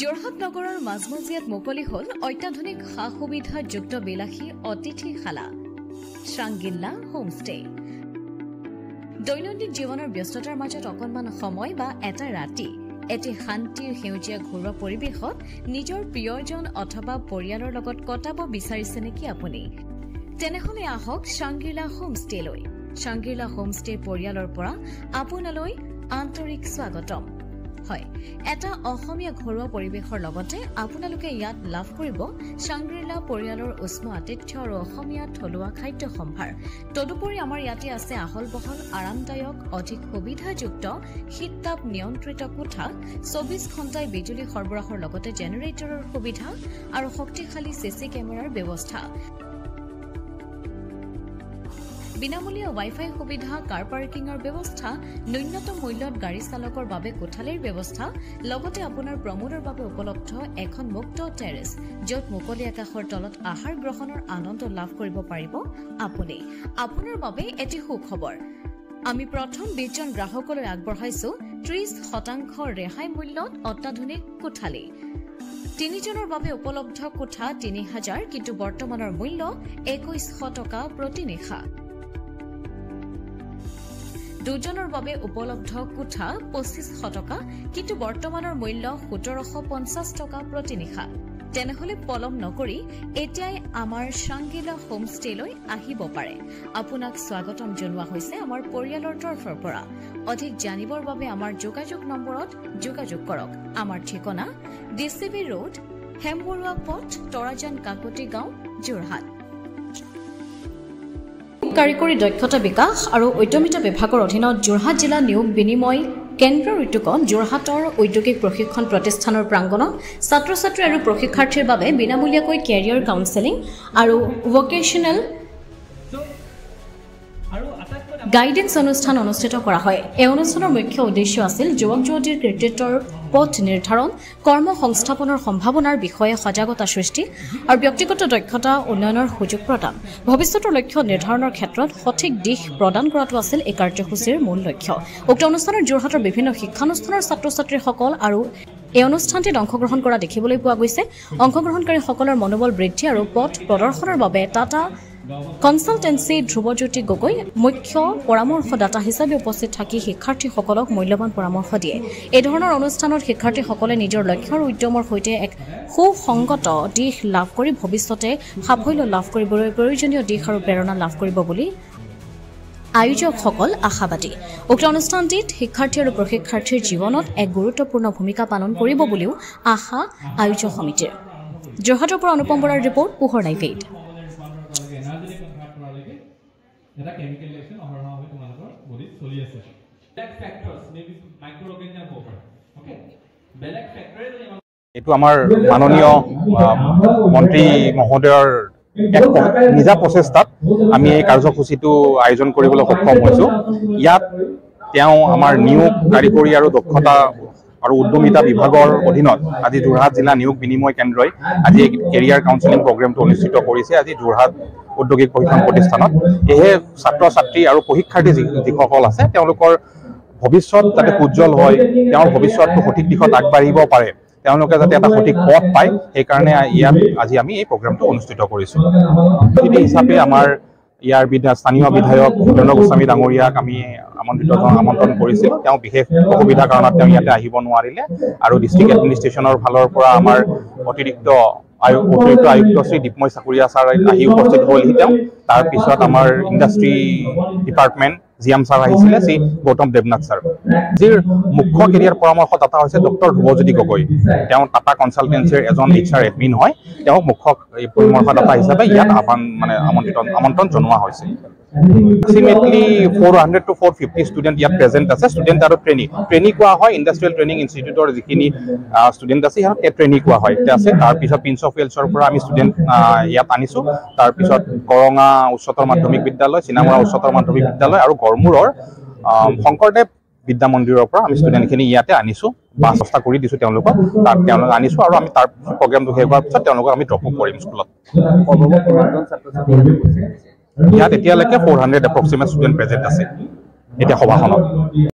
যোৰহাট নগৰৰ মাজমজিয়াত মুকলি হ'ল অত্যাধুনিক সা সুবিধাযুক্ত বিলাসী অতিথিশালা শ্ৰাংগিল্লা হোমষ্টে। দৈনন্দিন জীৱনৰ ব্যস্ততাৰ মাজত অকণমান সময় বা এটা ৰাতি এটি শান্তিৰ সেউজীয়া ঘৰুৱা পৰিৱেশত নিজৰ প্ৰিয়জন অথবা পৰিয়ালৰ লগত কটাব বিচাৰিছে নেকি আপুনি? তেনেহলে আহক শ্ৰাংগিল্লা হোমষ্টেলৈ। শ্ৰাংগিল্লা হোমষ্টে পৰিয়ালৰ পৰা আপোনালৈ আন্তৰিক স্বাগতম। হয়, এটা অসমীয়া ঘৰুৱা পৰিৱেশৰ লগতে আপোনালোকে ইয়াত লাভ কৰিব শ্ৰাংগিল্লা পৰিয়ালৰ উষ্ম আতিথ্য আৰু অসমীয়া থলুৱা খাদ্য সম্ভাৰ। তদুপৰি আমাৰ ইয়াতে আছে আহল বহল আৰামদায়ক অধিক সুবিধাযুক্ত শীততাপ নিয়ন্ত্ৰিত কোঠা, 24 ঘণ্টাই বিজুলী সৰবৰাহৰ লগতে জেনেৰেটৰৰ সুবিধা আৰু শক্তিশালী চিচি কেমেৰাৰ ব্যৱস্থা। বিনামূলীয়া ৱাইফাই সুবিধা, কাৰ পাৰ্কিঙৰ ব্যৱস্থা, ন্যূনতম মূল্যত গাড়ী চালকৰ বাবে কোঠালিৰ ব্যৱস্থা, লগতে আপোনাৰ প্ৰমোদৰ বাবে উপলব্ধ এখন মুক্ত টেৰেছ, য'ত মুকলি আকাশৰ তলত আহাৰ গ্ৰহণৰ আনন্দ লাভ কৰিব পাৰিব আপুনি। আপোনাৰ বাবে এটি সুখবৰ, আমি প্ৰথম 20 জন গ্ৰাহকলৈ আগবঢ়াইছো 30% ৰেহাই মূল্যত অত্যাধুনিক কোঠালি। 3 জনৰ বাবে উপলব্ধ কোঠা 3000, কিন্তু বৰ্তমানৰ মূল্য 2100 টকা প্ৰতি নিশা। 2 জনৰ বাবে উপলব্ধ কোঠা 2500 টকা, কিন্তু বৰ্তমানৰ মূল্য 1750 টকা প্ৰতি নিশা। তেনেহলে পলম নকৰি এতিয়াই আমাৰ শ্ৰাংগিল্লা হোমষ্টেলৈ আহিব পাৰে। আপোনাক স্বাগতম জনোৱা হৈছে আমাৰ পৰিয়ালৰ তৰফৰ পৰা। অধিক জানিবৰ বাবে আমাৰ যোগাযোগ নম্বৰত যোগাযোগ কৰক। আমাৰ ঠিকনা DCB ৰোড, হেমবৰুৱা পথ, তৰাজান কাকতি গাঁও, যোৰহাট। কাৰিকৰী দক্ষতা বিকাশ আৰু উদ্যমিতা বিভাগৰ অধীনত যোৰহাট জিলা নিয়োগ বিনিময় কেন্দ্ৰৰ উদ্যোগত যোৰহাটৰ ঔদ্যোগিক প্ৰশিক্ষণ প্ৰতিষ্ঠানৰ প্ৰাংগণত ছাত্ৰ ছাত্ৰী আৰু প্ৰশিক্ষাৰ্থীৰ বাবে বিনামূলীয়াকৈ কেৰিয়াৰ কাউন্সেলিং আৰু ভকেশ্যনেল গাইডেন্স অনুষ্ঠান অনুষ্ঠিত কৰা হয়। এই অনুষ্ঠানৰ মুখ্য উদ্দেশ্য আছিল যুৱক যুৱতীৰ কৃতিত্বৰ পথ নিৰ্ধাৰণ, কৰ্ম সংস্থাপনৰ সম্ভাৱনাৰ বিষয়ে সজাগতা সৃষ্টি আৰু ব্যক্তিগত দক্ষতা উন্নয়নৰ সুযোগ প্ৰদান। ভৱিষ্যতৰ লক্ষ্য নিৰ্ধাৰণৰ ক্ষেত্ৰত সঠিক দিশ প্ৰদান কৰাটো আছিল এই কাৰ্যসূচীৰ মূল লক্ষ্য। উক্ত অনুষ্ঠানত যোৰহাটৰ বিভিন্ন শিক্ষানুষ্ঠানৰ ছাত্ৰ ছাত্ৰীসকল আৰু এই অনুষ্ঠানটিত অংশগ্ৰহণ কৰা দেখিবলৈ পোৱা গৈছে। অংশগ্ৰহণকাৰীসকলৰ মনোবল বৃদ্ধি আৰু পথ প্ৰদৰ্শনৰ বাবে টাটা কনচালটেন্সি ধ্ৰুৱজ্যোতি গগৈ মুখ্য পৰামৰ্শদাতা হিচাপে উপস্থিত থাকি শিক্ষাৰ্থীসকলক মূল্যৱান পৰামৰ্শ দিয়ে। এই ধৰণৰ অনুষ্ঠানত শিক্ষাৰ্থীসকলে নিজৰ লক্ষ্য আৰু উদ্যমৰ সৈতে এক সুসংগত দিশ লাভ কৰি ভৱিষ্যতে সাফল্য লাভ কৰিবলৈ প্ৰয়োজনীয় দিশ আৰু প্ৰেৰণা লাভ কৰিব বুলি আয়োজকসকল আশাবাদী। উক্ত অনুষ্ঠানটিত শিক্ষাৰ্থী আৰু প্ৰশিক্ষাৰ্থীৰ জীৱনত এক গুৰুত্বপূৰ্ণ ভূমিকা পালন কৰিব বুলিও আশা আয়োজক সমিতিৰ। যোৰহাটৰ পৰা অনুপম বৰাৰ ৰিপৰ্ট, পোহৰ লাইভ 8। এটা কেমিকেল ৰিয়েকচন অহৰহভাৱে তোমালোকৰ বডিত চলি আছে। বেলেগ ফেক্টৰছ মেবি মাইক্ৰ অৰ্গানিজম হ'ব পাৰে। ওকে, বেলেগ ফেক্টৰে এইটো আমাৰ মাননীয় মন্ত্ৰী মহোদয়ৰ এক নিজা প্ৰচেষ্টাত আমি এই কাৰ্যসূচীটো আয়োজন কৰিবলৈ সক্ষম হৈছোঁ। ইয়াত তেওঁ আমাৰ নিয়োগ কাৰিকৰী আৰু দক্ষতা আৰু উদ্যমিতা বিভাগৰ অধীনত আজি যোৰহাট জিলা নিয়োগ বিনিময় কেন্দ্ৰই আজি কেৰিয়াৰ কাউন্সেলিং প্ৰগ্ৰেমটো অনুষ্ঠিত কৰিছে আজি যোৰহাট ঔদ্যোগিক প্ৰশিক্ষণ প্ৰতিষ্ঠানত। সেয়ে ছাত্ৰ ছাত্ৰী আৰু প্ৰশিক্ষাৰ্থী যিসকল আছে তেওঁলোকৰ ভৱিষ্যত যাতে উজ্জ্বল হয়, তেওঁৰ ভৱিষ্যতটো সঠিক দিশত আগবাঢ়িব পাৰে, তেওঁলোকে যাতে এটা সঠিক পথ পায়, সেইকাৰণে ইয়াত আজি আমি এই প্ৰগ্ৰেমটো অনুষ্ঠিত কৰিছোঁ। অতিথি হিচাপে আমাৰ ইয়াৰ স্থানীয় বিধায়ক ভূপেন্দ্ৰ গোস্বামী ডাঙৰীয়াক আমি আমন্ত্ৰণ কৰিছিলোঁ। তেওঁ বিশেষ অসুবিধাৰ কাৰণত তেওঁ ইয়াতে আহিব নোৱাৰিলে আৰু ডিষ্ট্ৰিক্ট এডমিনিষ্ট্ৰেশ্যনৰ ফালৰ পৰা আমাৰ অতিৰিক্ত আয়ুক্ত শ্ৰী দীপময় চাকুৰীয়া ছাৰ আহি উপস্থিত হ'লহি। তেওঁ তাৰপিছত আমাৰ ইণ্ডাষ্ট্ৰী ডিপাৰ্টমেণ্ট জিএম ছাৰ আহিছিলে, শ্ৰী গৌতম দেৱনাথ ছাৰ। যিৰ মুখ্য কেৰিয়াৰ পৰামৰ্শদাতা হৈছে ডক্টৰ ধ্ৰুৱজ্যোতি গগৈ। তেওঁ টাটা কনচালটেন্সিৰ এজন HR এডমিন হয়। তেওঁক মুখ্য পৰামৰ্শদাতা হিচাপে ইয়াত আমন্ত্ৰণ জনোৱা হৈছে। এপ্ৰক্সিমেটলি 400 to 450 ষ্টুডেণ্ট ইয়াত প্ৰেজেণ্ট আছে। ষ্টুডেণ্ট আৰু ট্ৰেইনী কোৱা হয়, ইণ্ডাষ্ট্ৰিয়েল ট্ৰেইনিং ইনষ্টিটিউটৰ যিখিনি ষ্টুডেণ্ট আছে সিহঁত ট্ৰেইনী কোৱা হয়। আছে তাৰপিছত প্ৰিন্স অফ ৱেলছৰ পৰা আমি ষ্টুডেণ্ট ইয়াত আনিছোঁ। তাৰপিছত কৰঙা উচ্চতৰ মাধ্যমিক বিদ্যালয়, চিনামৰা উচ্চতৰ মাধ্যমিক বিদ্যালয় আৰু গড়মূৰৰ শংকৰদেৱ বিদ্যা মন্দিৰৰ পৰা আমি ষ্টুডেণ্টখিনি ইয়াতে আনিছোঁ। ব্যৱস্থা কৰি দিছোঁ তেওঁলোকক আনিছোঁ আৰু আমি তাৰ প্ৰগ্ৰেমটো শেষ হোৱাৰ পিছত তেওঁলোকক আমি ড্ৰপ কৰিম স্কুলত। ইয়াত এতিয়ালৈকে 400 এপ্ৰক্সিমেট ষ্টুডেণ্ট প্ৰেজেণ্ট আছে এতিয়া সভাখনত।